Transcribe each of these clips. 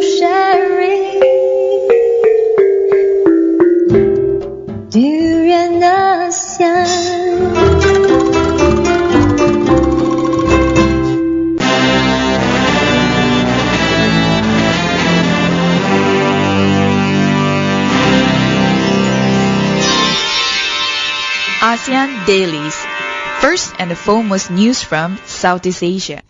sharing durian ASEAN. ASEAN Dailies. First and foremost news from Southeast Asia.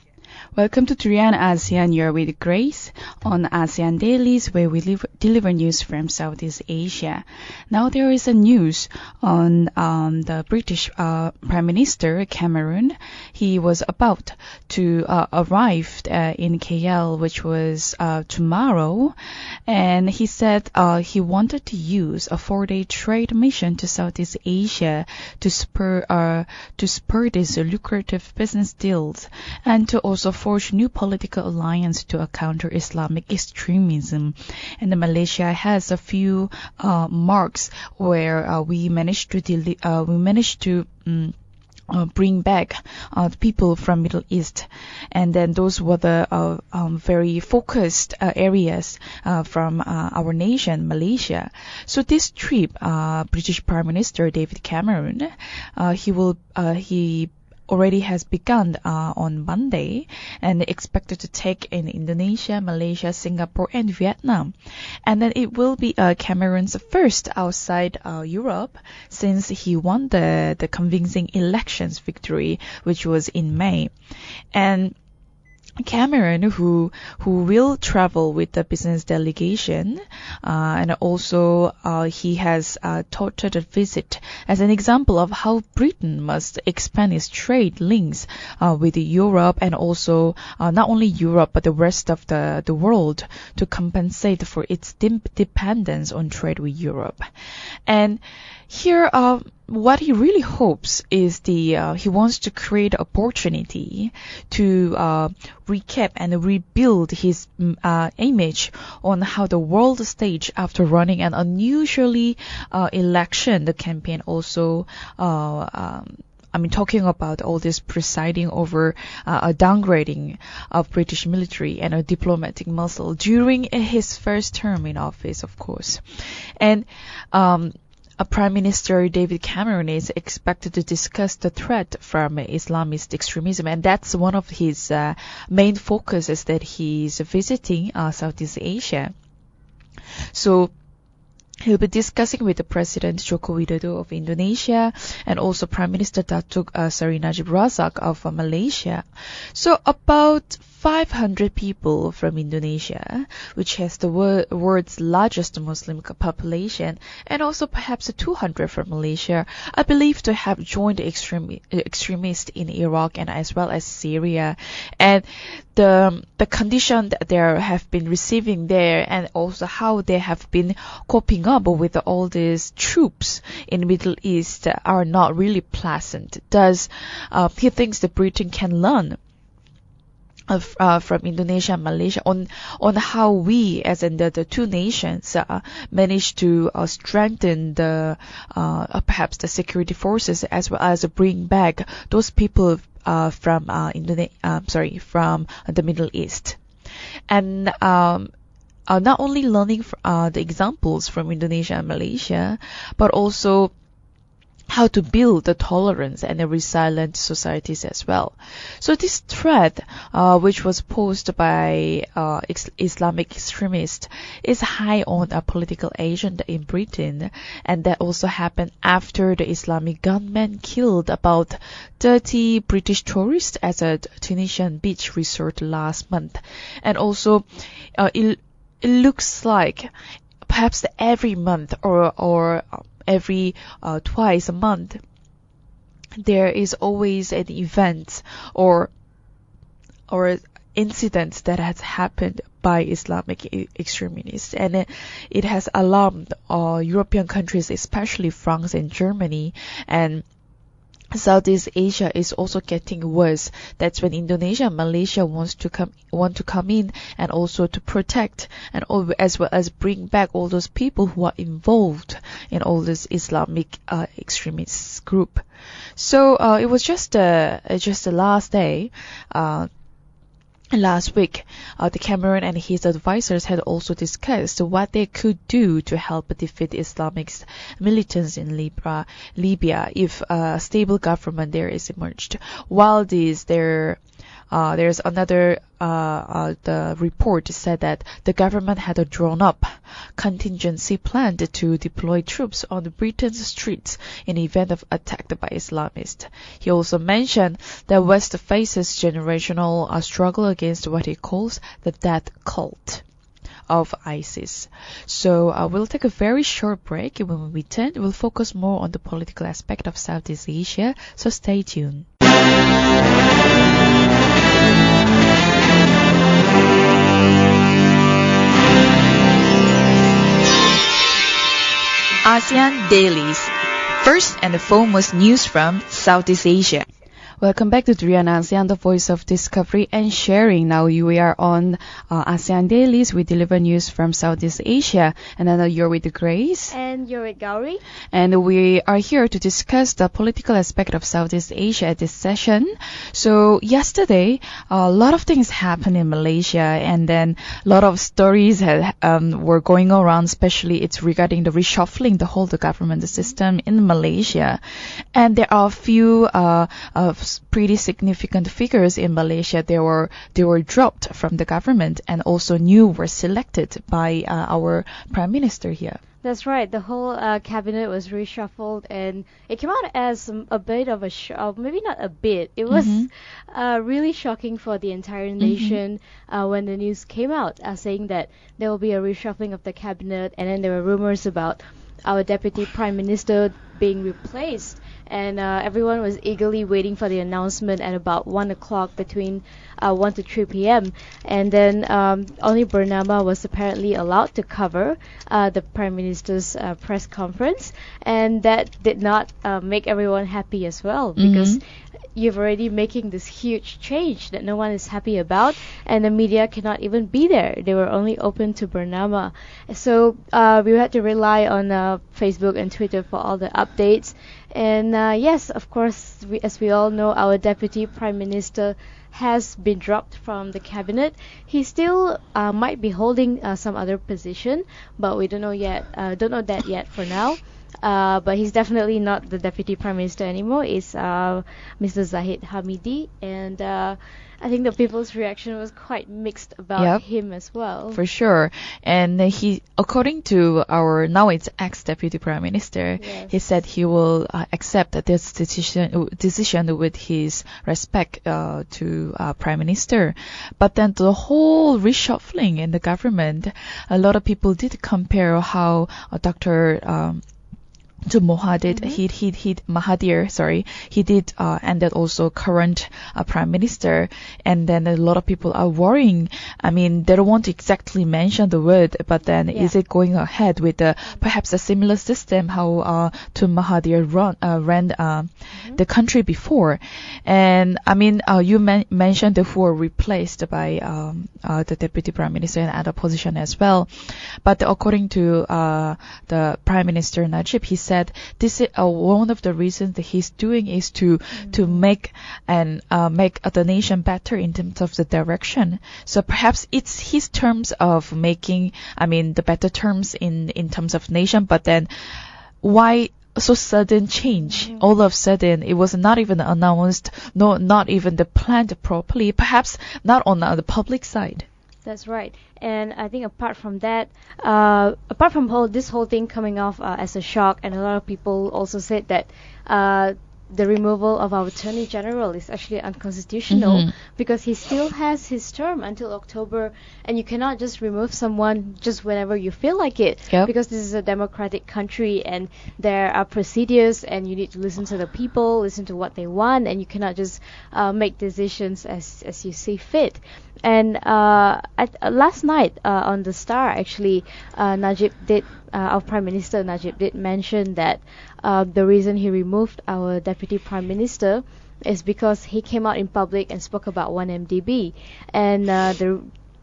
Welcome to Durian ASEAN. You're with Grace on ASEAN Dailies, where we deliver news from Southeast Asia. Now there is a news on the British Prime Minister Cameron. He was about to arrive in KL, which was tomorrow, and he said he wanted to use a 4-day trade mission to Southeast Asia to spur these lucrative business deals and to also forge new political alliance to counter Islamic extremism. And Malaysia has a few marks where we managed to bring back people from Middle East, and then those were the very focused areas from our nation, Malaysia. So this trip, British Prime Minister David Cameron, he already has begun on Monday and expected to take in Indonesia, Malaysia, Singapore, and Vietnam. And then it will be Cameron's first outside Europe since he won the convincing elections victory, which was in May. And Cameron, who will travel with the business delegation, and also he has touted a visit as an example of how Britain must expand its trade links with Europe, and also not only Europe but the rest of the world to compensate for its dependence on trade with Europe. And here, what he really hopes is he wants to create opportunity to recap and rebuild his image on how the world stage after running an unusually election. The campaign also talking about all this presiding over a downgrading of British military and a diplomatic muscle during his first term in office, of course. And Prime Minister David Cameron is expected to discuss the threat from Islamist extremism, and that's one of his main focuses that he's visiting Southeast Asia. So he'll be discussing with the President Joko Widodo of Indonesia and also Prime Minister Najib Razak of Malaysia. So about 500 people from Indonesia, which has the world's largest Muslim population, and also perhaps 200 from Malaysia, are believed to have joined extremists in Iraq and as well as Syria. And the condition that they have been receiving there, and also how they have been coping up with all these troops in the Middle East, are not really pleasant. Thus, he thinks that Britain can learn from Indonesia and Malaysia on how we, as in the two nations, managed to strengthen the perhaps the security forces, as well as bring back those people from the Middle East. And not only learning the examples from Indonesia and Malaysia, but also how to build the tolerance and the resilient societies as well. So this threat, which was posed by Islamic extremists, is high on a political agenda in Britain, and that also happened after the Islamic gunmen killed about 30 British tourists at a Tunisian beach resort last month. And also, it looks like perhaps every month or every twice a month, there is always an event or incident that has happened by Islamic extremists, and it has alarmed European countries, especially France and Germany. And Southeast Asia is also getting worse. That's when Indonesia and Malaysia want to come in and also to protect and as well as bring back all those people who are involved in all this Islamic extremist group. So it was just the last day Last week, the Cameron and his advisors had also discussed what they could do to help defeat Islamist militants in Libya if a stable government there is emerged. While there's another, the report said that the government had drawn up contingency plan to deploy troops on Britain's streets in the event of attack by Islamists. He also mentioned that West faces generational struggle against what he calls the death cult of ISIS. So we'll take a very short break. When we return, we'll focus more on the political aspect of Southeast Asia, so stay tuned. ASEAN Dailies. First and foremost news from Southeast Asia. Welcome back to Drian ASEAN, the voice of discovery and sharing. Now we are on ASEAN Dailies. We deliver news from Southeast Asia. And then you're with Grace. And you're with Gowri. And we are here to discuss the political aspect of Southeast Asia at this session. So yesterday, a lot of things happened in Malaysia, and then a lot of stories were going around, especially it's regarding the reshuffling the whole government system in Malaysia. And there are a few pretty significant figures in Malaysia. They were dropped from the government, and also new were selected by our Prime Minister here. That's right. The whole cabinet was reshuffled, and it came out as a bit of a shock. Maybe not a bit. It was really shocking for the entire nation when the news came out, saying that there will be a reshuffling of the cabinet, and then there were rumors about our deputy prime minister being replaced. And everyone was eagerly waiting for the announcement at about 1 o'clock, between 1 to 3 p.m. And then only Bernama was apparently allowed to cover the Prime Minister's press conference. And that did not make everyone happy as well, because you've already making this huge change that no one is happy about, and the media cannot even be there. They were only open to Bernama. So we had to rely on Facebook and Twitter for all the updates. And yes, of course, as we all know, our deputy prime minister has been dropped from the cabinet. He still might be holding some other position, but we don't know yet. Don't know that yet for now. But he's definitely not the deputy prime minister anymore. It's Mr. Zahid Hamidi, and I think the people's reaction was quite mixed about him as well. For sure. And he, according to our now it's ex-deputy prime minister, he said he will accept this decision with his respect to prime minister. But then the whole reshuffling in the government, a lot of people did compare how Dr. to Mahathir, he did ended also current prime minister, and then a lot of people are worrying. I mean, they don't want to exactly mention the word, but then is it going ahead with perhaps a similar system how to Mahathir ran the country before? And I mean, you mentioned who were replaced by the deputy prime minister in other position as well. But according to the Prime Minister Najib, he said this is one of the reasons that he's doing is to make the nation better in terms of the direction. So perhaps it's his terms of making, I mean, the better terms in terms of nation. But then why so sudden change? All of a sudden, it was not even announced, not even planned properly. Perhaps not on the public side. That's right. And I think apart from that, apart from this whole thing coming off as a shock, and a lot of people also said that the removal of our Attorney General is actually unconstitutional, because he still has his term until October, and you cannot just remove someone just whenever you feel like it, because this is a democratic country and there are procedures, and you need to listen to the people, listen to what they want, and you cannot just make decisions as you see fit. And last night on the Star, actually, Najib did, our Prime Minister Najib did mention that the reason he removed our Deputy Prime Minister is because he came out in public and spoke about 1MDB. And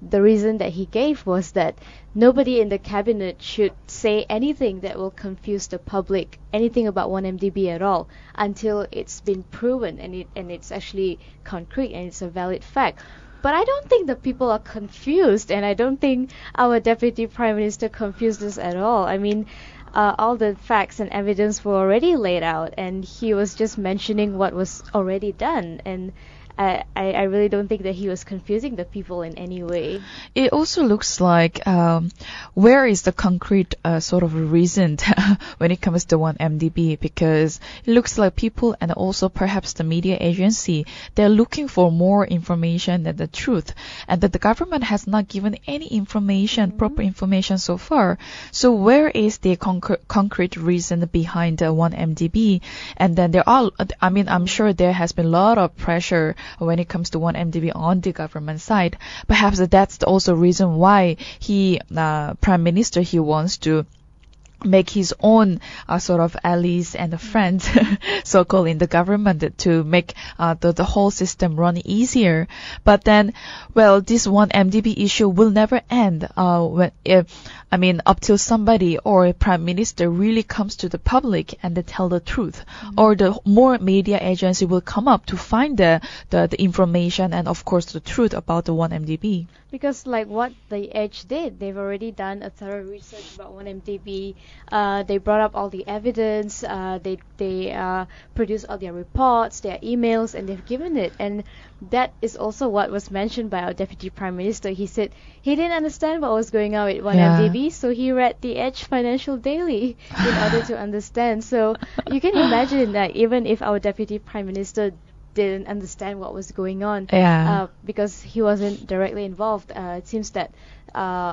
the reason that he gave was that nobody in the cabinet should say anything that will confuse the public, anything about 1MDB at all, until it's been proven and it's actually concrete and it's a valid fact. But I don't think the people are confused, and I don't think our Deputy Prime Minister confused us at all. I mean, all the facts and evidence were already laid out, and he was just mentioning what was already done. And I really don't think that he was confusing the people in any way. It also looks like where is the concrete sort of reason when it comes to 1MDB, because it looks like people and also perhaps the media agency, they're looking for more information than the truth, and that the government has not given any information, proper information so far. So where is the concrete reason behind 1MDB? And then I'm sure there has been a lot of pressure when it comes to 1MDB on the government side. Perhaps that's also reason why Prime Minister, he wants to make his own sort of allies and friends, so-called, in the government to make the whole system run easier. But then, well, this 1MDB issue will never end up till somebody or a prime minister really comes to the public and they tell the truth, or the more media agency will come up to find the information and of course the truth about the 1MDB. Because like what the Edge did, they've already done a thorough research about 1MDB. They brought up all the evidence. They produced all their reports, their emails, and they've given it. And that is also what was mentioned by our Deputy Prime Minister. He said he didn't understand what was going on with 1MDB, so he read the Edge Financial Daily in order to understand. So you can imagine that even if our Deputy Prime Minister didn't understand what was going on, because he wasn't directly involved. It seems that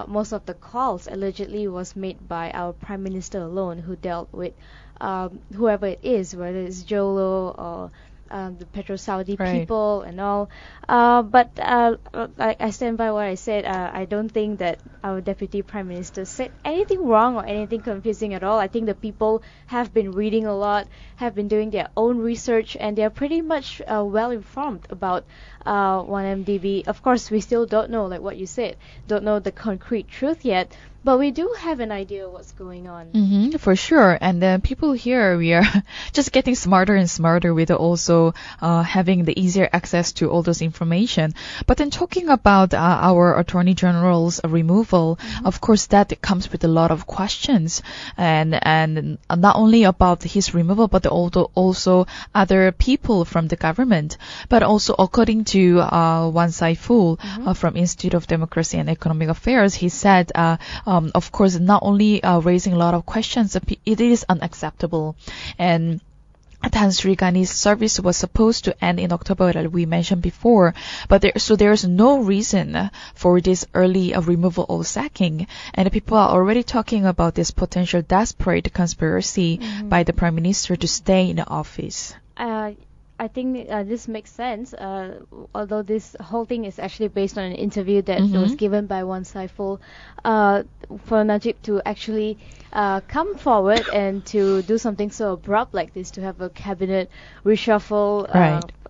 most of the calls allegedly was made by our Prime Minister alone, who dealt with whoever it is, whether it's Jolo or the Petro-Saudi people and all. But I stand by what I said. I don't think that our Deputy Prime Minister said anything wrong or anything confusing at all. I think the people have been reading a lot, have been doing their own research, and they're pretty much well informed about 1MDB. Of course, we still don't know, like what you said, don't know the concrete truth yet. But we do have an idea of what's going on. For sure. And then people here, we are just getting smarter and smarter with also having the easier access to all those information. But then talking about our Attorney General's removal, of course, that comes with a lot of questions. And not only about his removal, but also other people from the government. But also, according to Wan Saiful from Institute of Democracy and Economic Affairs, he said, of course, not only raising a lot of questions, it is unacceptable. And Tan Sri Gani's service was supposed to end in October, as we mentioned before, but there's no reason for this early removal or sacking, and people are already talking about this potential desperate conspiracy by the Prime Minister to stay in the office. I think this makes sense, although this whole thing is actually based on an interview that was given by Wan Saiful for Najib to actually come forward and to do something so abrupt like this, to have a cabinet reshuffle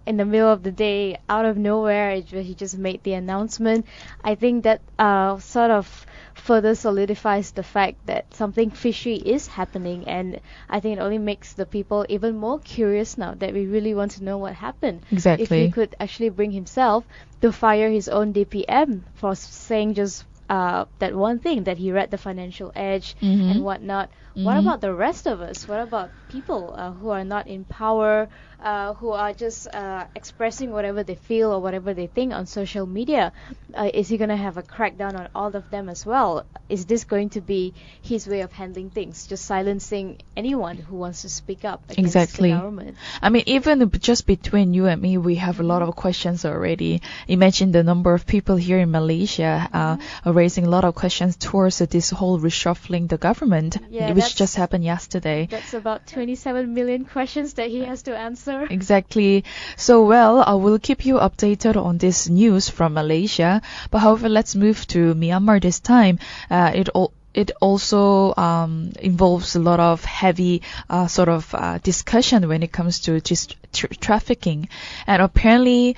in the middle of the day, out of nowhere. He just made the announcement. I think that sort of further solidifies the fact that something fishy is happening, and I think it only makes the people even more curious now that we really want to know what happened. Exactly. If he could actually bring himself to fire his own DPM for saying just that one thing, that he read the Financial Edge and whatnot. What about the rest of us? What about people who are not in power, who are just expressing whatever they feel or whatever they think on social media? Is he going to have a crackdown on all of them as well? Is this going to be his way of handling things, just silencing anyone who wants to speak up against the government? I mean, even just between you and me, we have a lot of questions already. Imagine the number of people here in Malaysia are raising a lot of questions towards this whole reshuffling the government, which just happened yesterday. That's about 27 million questions that he has to answer. Exactly. So, well, I will keep you updated on this news from Malaysia. But however, let's move to Myanmar this time. It also involves a lot of heavy discussion when it comes to just trafficking. And apparently,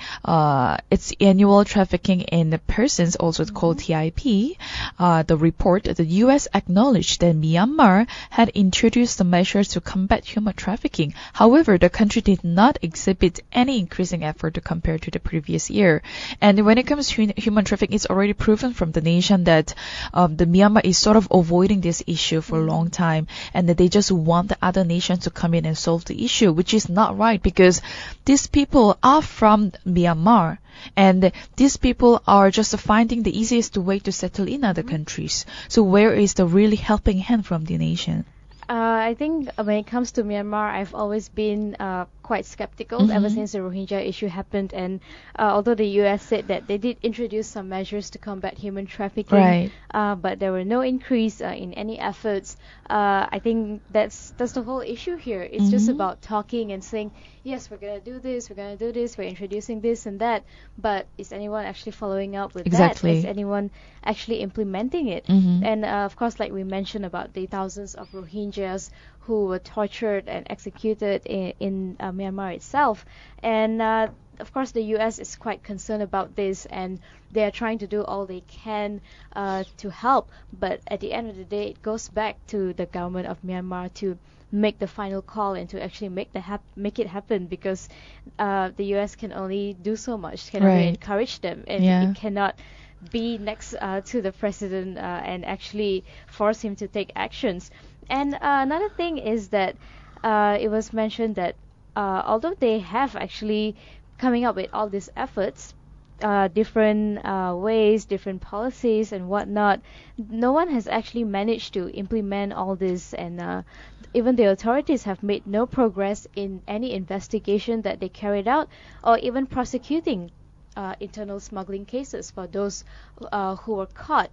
it's annual trafficking in persons, also called TIP. the report, the U.S. acknowledged that Myanmar had introduced the measures to combat human trafficking. However, the country did not exhibit any increasing effort compared to the previous year. And when it comes to human trafficking, it's already proven from the nation that the Myanmar is sort of avoiding this issue for a long time, and that they just want the other nations to come in and solve the issue, which is not right, because these people are from Myanmar. And these people are just finding the easiest way to settle in other countries. So where is the really helping hand from the nation? I think when it comes to Myanmar, I've always been quite skeptical ever since the Rohingya issue happened. And although the US said that they did introduce some measures to combat human trafficking, but there were no increase in any efforts, I think that's the whole issue here. It's just about talking and saying, yes, we're going to do this, we're introducing this and that, but is anyone actually following up with that? Is anyone actually implementing it? And of course, like we mentioned about the thousands of Rohingyas who were tortured and executed in Myanmar itself. And of course, the US is quite concerned about this, and they are trying to do all they can to help. But at the end of the day, it goes back to the government of Myanmar to make the final call and to actually make it happen, because the US can only do so much, can only encourage them, and it cannot be next to the president and actually force him to take actions. And another thing is that it was mentioned that although they have actually coming up with all these efforts, different ways, different policies and whatnot, no one has actually managed to implement all this, and even the authorities have made no progress in any investigation that they carried out, or even prosecuting internal smuggling cases for those who were caught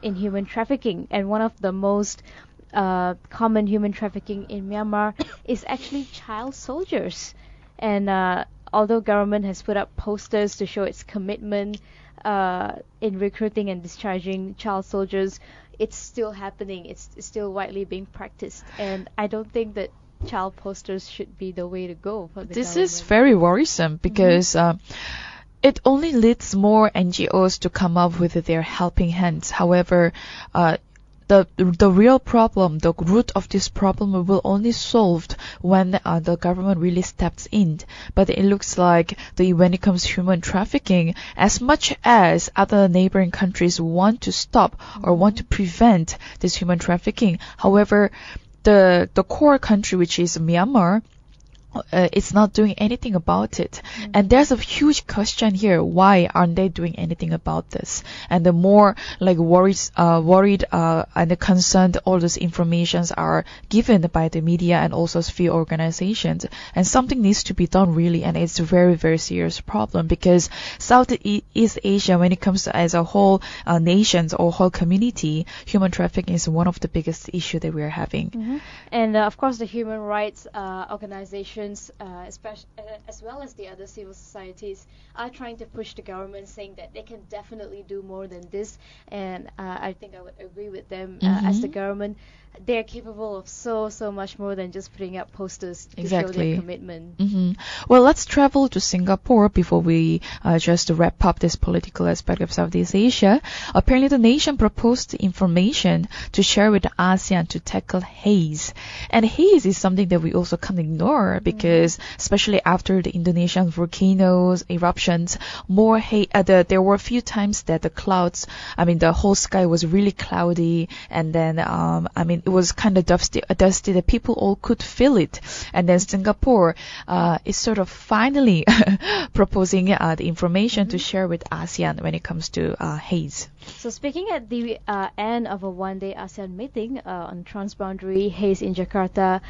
in human trafficking. And one of the most common human trafficking in Myanmar is actually child soldiers. And although government has put up posters to show its commitment in recruiting and discharging child soldiers, it's still happening. It's still widely being practiced. And I don't think that child posters should be the way to go for the This government. is very worrisome, because it only leads more NGOs to come up with their helping hands. However, the real problem, the root of this problem, will only solved when the government really steps in. But it looks like when it comes to human trafficking, as much as other neighboring countries want to stop or want to prevent this human trafficking, however, the core country, which is Myanmar, it's not doing anything about it. And there's a huge question here: why aren't they doing anything about this? And the more like worried and concerned all those informations are given by the media and also few organizations, and something needs to be done really. And it's a very, very serious problem, because Southeast Asia, when it comes to as a whole nations or whole community, human trafficking is one of the biggest issue that we're having. And of course, the human rights organizations, especially as well as the other civil societies, are trying to push the government, saying that they can definitely do more than this. And I think I would agree with them. As the government, they're capable of so much more than just putting up posters to show their commitment. Well, let's travel to Singapore before we just wrap up this political aspect of Southeast Asia. Apparently, the nation proposed information to share with ASEAN to tackle haze. And haze is something that we also can't ignore, because especially after the Indonesian volcanoes eruptions, there were a few times that the whole sky was really cloudy, and then it was kind of dusty that people all could feel it. And then Singapore is sort of finally proposing the information to share with ASEAN when it comes to haze. So speaking at the end of a one-day ASEAN meeting on transboundary haze in Jakarta,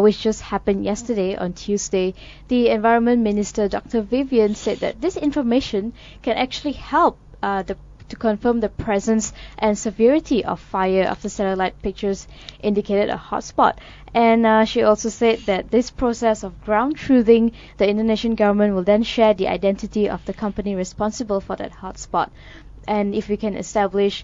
which just happened yesterday on Tuesday, the Environment Minister Dr. Vivian said that this information can actually help to confirm the presence and severity of fire after satellite pictures indicated a hotspot. And she also said that this process of ground truthing, the Indonesian government will then share the identity of the company responsible for that hotspot. And if we can establish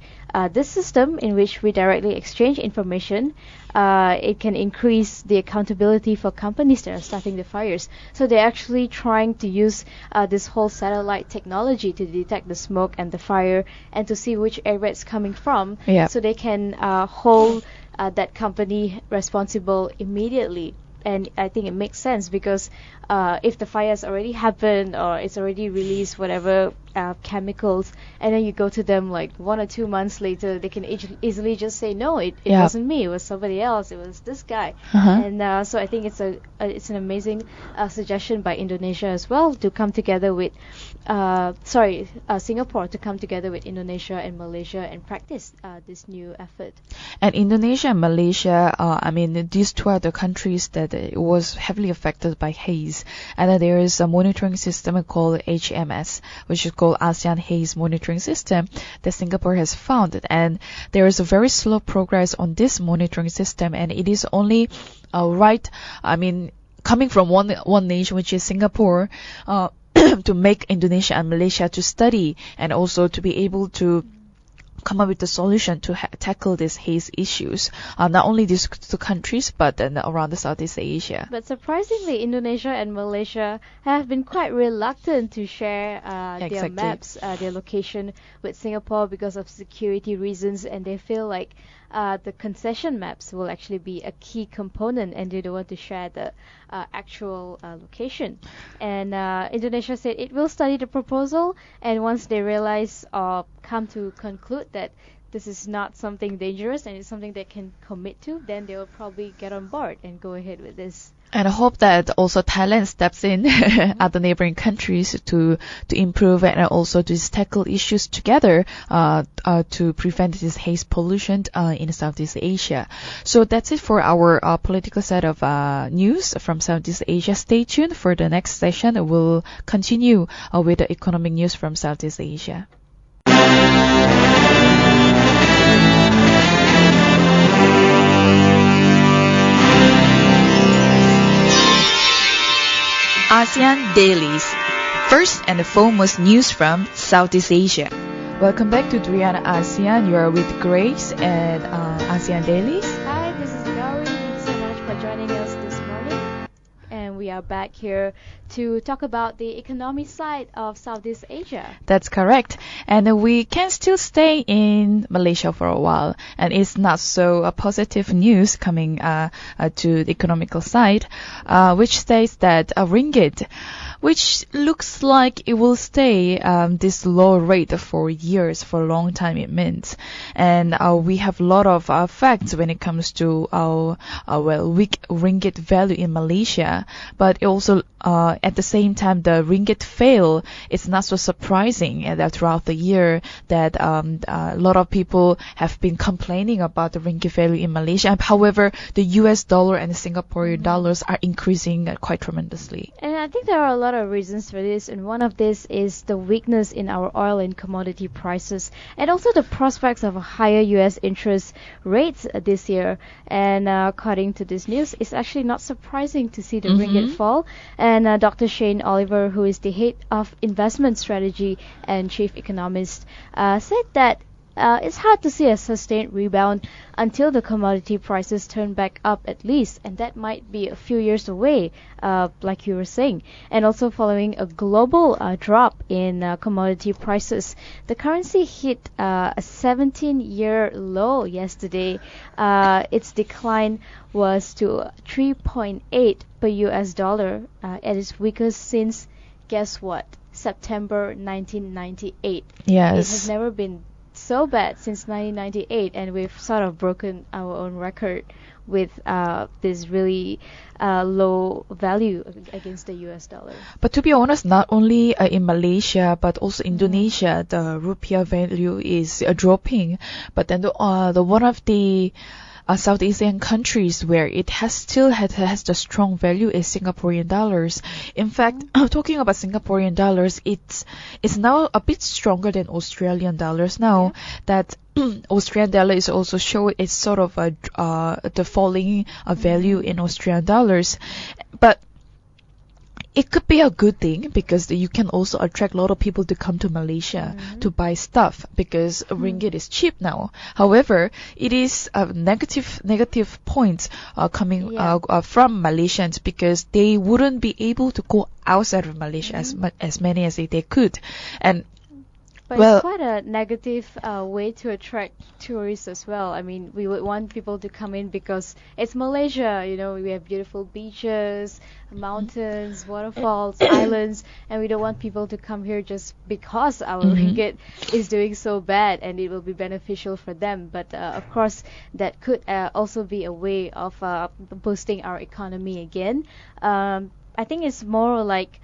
this system in which we directly exchange information, it can increase the accountability for companies that are starting the fires. So they're actually trying to use this whole satellite technology to detect the smoke and the fire and to see which area it's coming from, so they can hold that company responsible immediately. And I think it makes sense because if the fire has already happened or it's already released whatever chemicals, and then you go to them like 1 or 2 months later, they can easily just say, no, it wasn't me, it was somebody else, it was this guy. And so I think it's an amazing suggestion by Indonesia as well to come together with Singapore to come together with Indonesia and Malaysia and practice this new effort. And Indonesia and Malaysia, I mean, these two are the countries that was heavily affected by haze. And there is a monitoring system called HMS, which is called ASEAN Haze Monitoring System, that Singapore has founded. And there is a very slow progress on this monitoring system, and it is only coming from one nation, which is Singapore, to make Indonesia and Malaysia to study and also to be able to come up with a solution to tackle these haze issues. Not only these two countries, but then around the Southeast Asia. But surprisingly, Indonesia and Malaysia have been quite reluctant to share their maps, their location with Singapore because of security reasons, and they feel like the concession maps will actually be a key component, and they don't want to share the actual location. And Indonesia said it will study the proposal, and once they realize or come to conclude that this is not something dangerous and it's something they can commit to, then they will probably get on board and go ahead with this. And I hope that also Thailand steps in, other neighboring countries, to improve and also to tackle issues together to prevent this haze pollution in Southeast Asia. So that's it for our political side of news from Southeast Asia. Stay tuned for the next session. We'll continue with the economic news from Southeast Asia. ASEAN Dailies. First and foremost news from Southeast Asia. Welcome back to Driana ASEAN. You are with Grace and ASEAN Dailies. Hi, this is Gowri. Thanks so much for joining us this morning. And we are back here to talk about the economic side of Southeast Asia. That's correct. And we can still stay in Malaysia for a while. And it's not so positive news coming to the economical side, which states that Ringgit, which looks like it will stay this low rate for years, for a long time it means. And we have a lot of facts when it comes to our weak Ringgit value in Malaysia. But also at the same time, the Ringgit fail, it's not so surprising that throughout the year that a lot of people have been complaining about the Ringgit value in Malaysia. However, the US dollar and the Singaporean dollars are increasing quite tremendously. And I think there are a lot of reasons for this, and one of this is the weakness in our oil and commodity prices, and also the prospects of higher US interest rates this year. And according to this news, it's actually not surprising to see the Ringgit fall. And Dr. Shane Oliver, who is the head of investment strategy and chief economist, said that it's hard to see a sustained rebound until the commodity prices turn back up at least, and that might be a few years away, like you were saying. And also following a global drop in commodity prices, the currency hit a 17-year low yesterday. Its decline was to 3.8 per US dollar, at its weakest since, guess what, September 1998. Yes. It has never been so bad since 1998, and we've sort of broken our own record with this really low value against the US dollar. But to be honest, not only in Malaysia but also Indonesia, the rupiah value is dropping. But then the one of the South Asian countries where it has the strong value is Singaporean dollars. In fact, talking about Singaporean dollars, it's now a bit stronger than Australian dollars now. That Australian dollar is also showing it's sort of the falling value in Australian dollars. But it could be a good thing because you can also attract a lot of people to come to Malaysia to buy stuff because ringgit is cheap now. However, it is a negative points coming from Malaysians because they wouldn't be able to go outside of Malaysia as many as they could. And but it's quite a negative way to attract tourists as well. I mean, we would want people to come in because it's Malaysia, you know, we have beautiful beaches, mountains, waterfalls, islands, and we don't want people to come here just because our ringgit is doing so bad and it will be beneficial for them. But of course, that could also be a way of boosting our economy again. I think it's more like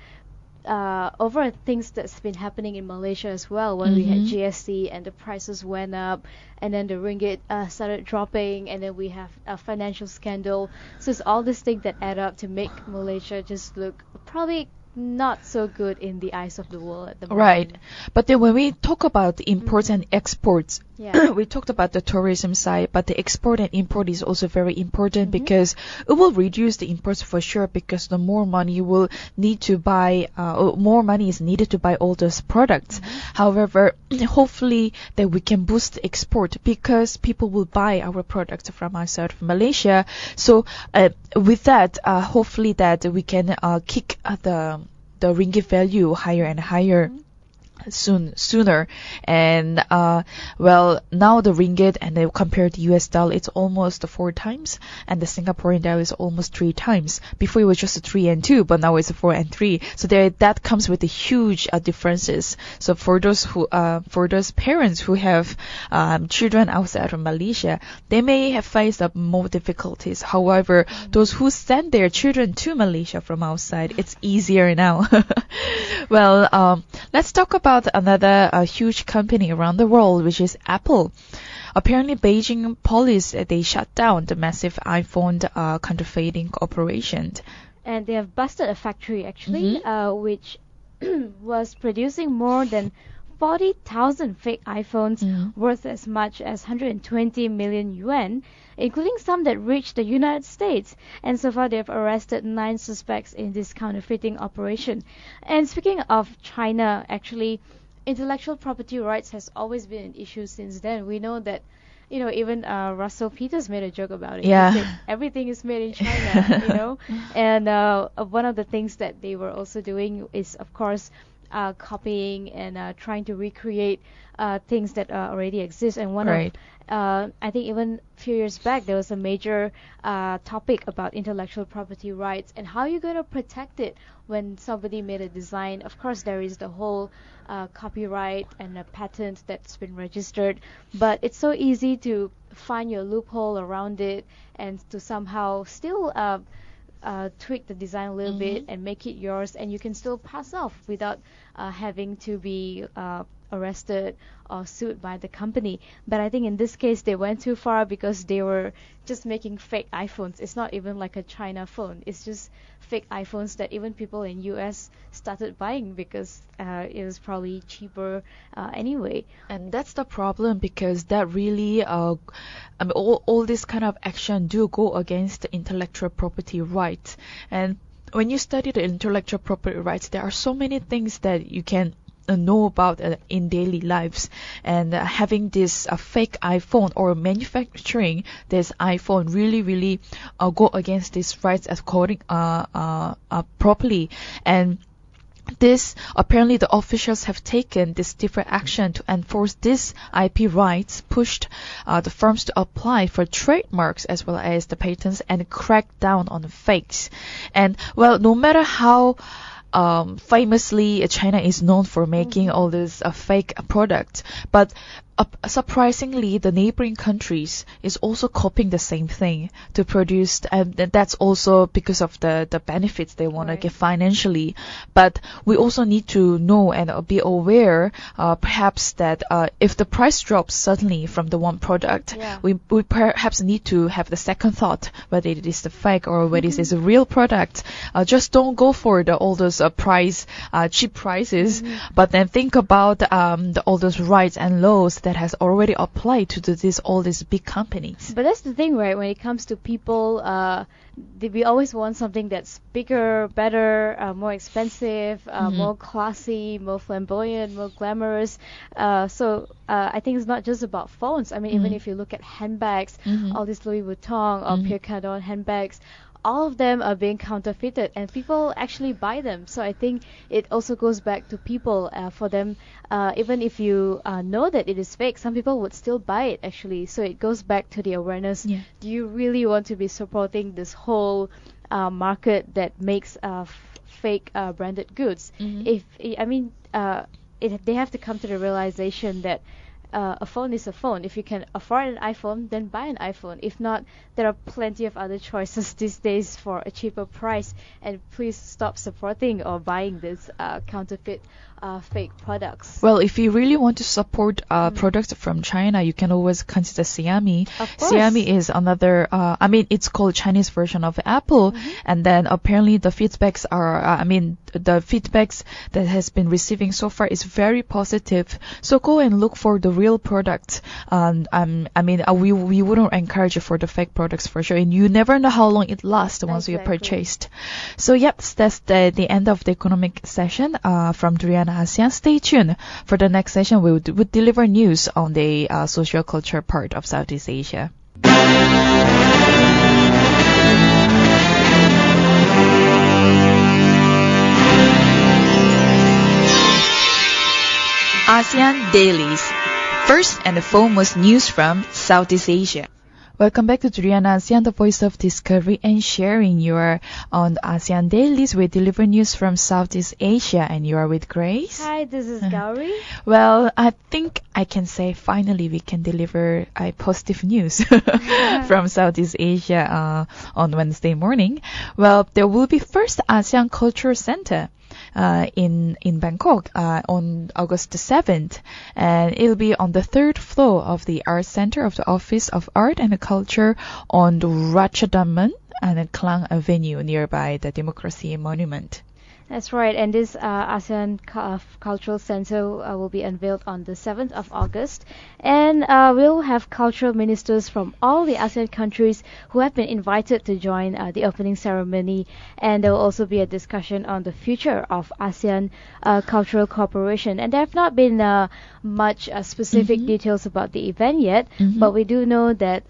over things that's been happening in Malaysia as well when we had GST and the prices went up and then the ringgit started dropping and then we have a financial scandal. So it's all these things that add up to make Malaysia just look probably not so good in the eyes of the world at the moment. Right. But then when we talk about the imports and exports, we talked about the tourism side, but the export and import is also very important because it will reduce the imports for sure because the more money you will need to buy, more money is needed to buy all those products. However, hopefully that we can boost the export because people will buy our products from outside of Malaysia. So with that, hopefully that we can kick the ringgit value higher and higher sooner. And well, now the ringgit and then compared to US dollar, it's almost 4 times, and the Singaporean dollar is almost 3 times. Before it was just 3 and 2, but now it's 4 and 3. So that comes with the huge differences. So for those parents who have children outside of Malaysia, they may have faced more difficulties. However, those who send their children to Malaysia from outside, it's easier now. Well, let's talk about another huge company around the world, which is Apple. Apparently, Beijing police, they shut down the massive iPhone counterfeiting operation. And they have busted a factory, actually, which was producing more than 40,000 fake iPhones worth as much as 120 million yuan, including some that reached the United States. And so far, they've arrested 9 suspects in this counterfeiting operation. And speaking of China, actually, intellectual property rights has always been an issue since then. We know that, you know, even Russell Peters made a joke about it. Yeah. He said everything is made in China, you know. And one of the things that they were also doing is, of course, copying and trying to recreate things that already exist. And one of I think even a few years back there was a major topic about intellectual property rights and how you're going to protect it when somebody made a design. Of course, there is the whole copyright and a patent that's been registered, but it's so easy to find your loophole around it and to somehow still tweak the design a little bit and make it yours, and you can still pass off without having to be arrested or sued by the company. But I think in this case they went too far because they were just making fake iPhones. It's not even like a China phone. It's just fake iPhones that even people in US started buying because it was probably cheaper anyway. And that's the problem because that really I mean, all this kind of action do go against the intellectual property rights. And when you study the intellectual property rights, there are so many things that you can know about in daily lives, and having this fake iPhone or manufacturing this iPhone really go against these rights according properly. And this apparently the officials have taken this different action to enforce this IP rights, pushed the firms to apply for trademarks as well as the patents and crack down on the fakes. And well, no matter how famously China is known for making all this fake products, but surprisingly the neighboring countries is also copying the same thing to produce, and that's also because of the benefits they want to get financially. But we also need to know and be aware perhaps that if the price drops suddenly from the one product, we perhaps need to have the second thought whether it is the fake or whether it is a real product. Just don't go for all those cheap prices, but then think about all those rights and laws that has already applied to all these big companies. But that's the thing, right? When it comes to people, we always want something that's bigger, better, more expensive, more classy, more flamboyant, more glamorous. So I think it's not just about phones. I mean, even if you look at handbags, all these Louis Vuitton or Pierre Cardin handbags, all of them are being counterfeited, and people actually buy them. So I think it also goes back to people. For them, even if you know that it is fake, some people would still buy it actually. So it goes back to the awareness. Yeah. Do you really want to be supporting this whole market that makes fake branded goods? They have to come to the realization that a phone is a phone. If you can afford an iPhone, then buy an iPhone. If not, there are plenty of other choices these days for a cheaper price. And please stop supporting or buying this counterfeit fake products. Well, if you really want to support products from China, you can always consider Xiaomi. Of course. Xiaomi is another, it's called Chinese version of Apple. And then apparently the feedbacks that has been receiving so far is very positive. So go and look for the real products. We wouldn't encourage you for the fake products for sure. And you never know how long it lasts once you purchased. So yep, that's the end of the economic session from Durian ASEAN. Stay tuned for the next session. We would deliver news on the socio-cultural part of Southeast Asia. ASEAN Dailies. First and foremost news from Southeast Asia. Welcome back to Durian ASEAN, the voice of discovery and sharing. You are on ASEAN Dailies. We deliver news from Southeast Asia, and you are with Grace. Hi, this is Gowri. Well, I think I can say finally we can deliver positive news from Southeast Asia on Wednesday morning. Well, there will be first Asean Cultural Centre in Bangkok on August the 7th, and it'll be on the third floor of the Art Center of the Office of Art and Culture on the Ratchadamman and Klang Avenue nearby the Democracy Monument. That's right, and this ASEAN Cultural Centre will be unveiled on the 7th of August, and we'll have cultural ministers from all the ASEAN countries who have been invited to join the opening ceremony, and there will also be a discussion on the future of ASEAN cultural cooperation. And there have not been much specific details about the event yet, but we do know that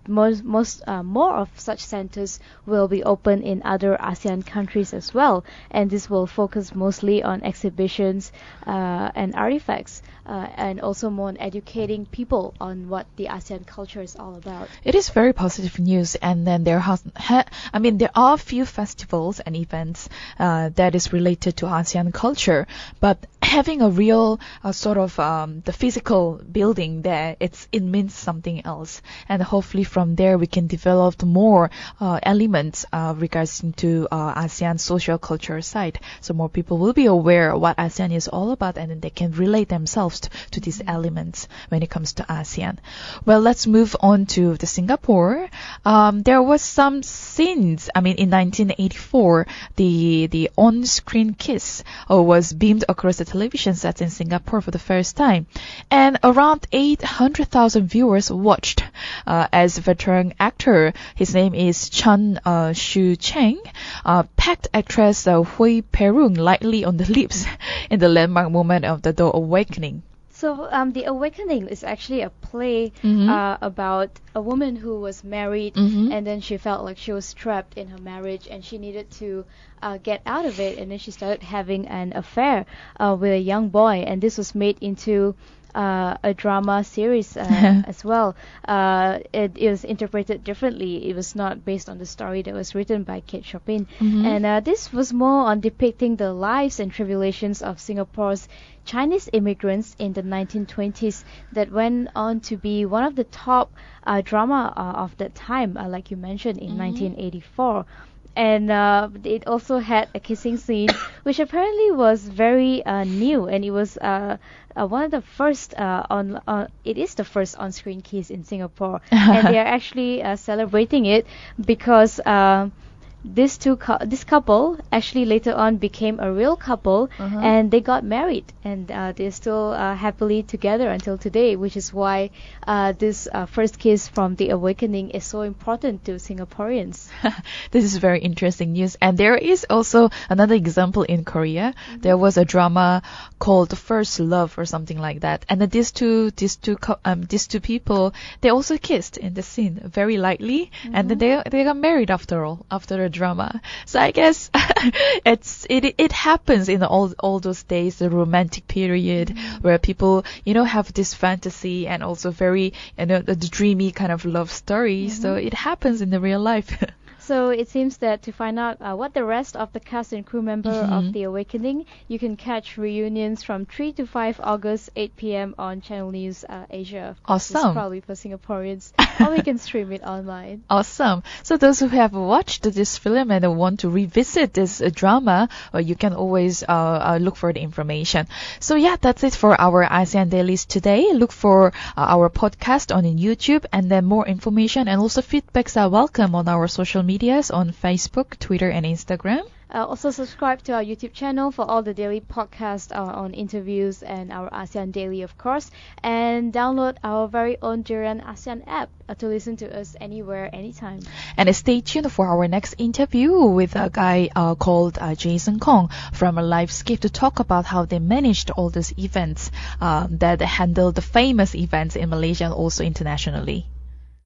more of such centers will be open in other ASEAN countries as well, and this will focus mostly on exhibitions and artifacts, and also more on educating people on what the ASEAN culture is all about. It is very positive news, and then there are a few festivals and events that is related to ASEAN culture, but having a real the physical building there, it means something else, and hopefully from there we can develop more elements regarding to ASEAN social culture side, so more people will be aware what ASEAN is all about, and then they can relate themselves to these elements when it comes to ASEAN. Well, let's move on to the Singapore. There was some scenes. In 1984, the on-screen kiss was beamed across the television sets in Singapore for the first time, and around 800,000 viewers watched as veteran actor, his name is Chan Shu Cheng, pecked actress Hui Perung lightly on the lips in the landmark moment of the door awakening. So The Awakening is actually a play about a woman who was married, and then she felt like she was trapped in her marriage and she needed to get out of it, and then she started having an affair with a young boy, and this was made into a drama series as well. It was interpreted differently. It was not based on the story that was written by Kate Chopin, and this was more on depicting the lives and tribulations of Singapore's Chinese immigrants in the 1920s that went on to be one of the top drama of that time, like you mentioned, in 1984. And it also had a kissing scene, which apparently was very new, and it was one of the first it is the first on-screen kiss in Singapore, and they are actually celebrating it because this couple actually later on became a real couple, and they got married, and they're still happily together until today, which is why this first kiss from the awakening is so important to Singaporeans. This is very interesting news. And there is also another example in Korea. There was a drama called First Love or something like that, and these two people, they also kissed in the scene very lightly, and then they got married after the drama. So I guess it happens in all those days, the romantic period, where people have this fantasy and also very the dreamy kind of love story. So it happens in the real life. So it seems that to find out what the rest of the cast and crew member of The Awakening, you can catch reunions from 3 to 5 August, 8 p.m. on Channel News Asia. Awesome. It's probably for Singaporeans, or we can stream it online. Awesome. So those who have watched this film and want to revisit this drama, you can always look for the information. So yeah, that's it for our ASEAN Dailies today. Look for our podcast on YouTube, and then more information and also feedbacks are welcome on our social medias on Facebook, Twitter, and Instagram. Also subscribe to our YouTube channel for all the daily podcasts on interviews and our ASEAN Daily, of course. And download our very own Durian ASEAN app to listen to us anywhere, anytime. And stay tuned for our next interview with a guy called Jason Kong from Livescape to talk about how they managed all these events that handle the famous events in Malaysia and also internationally.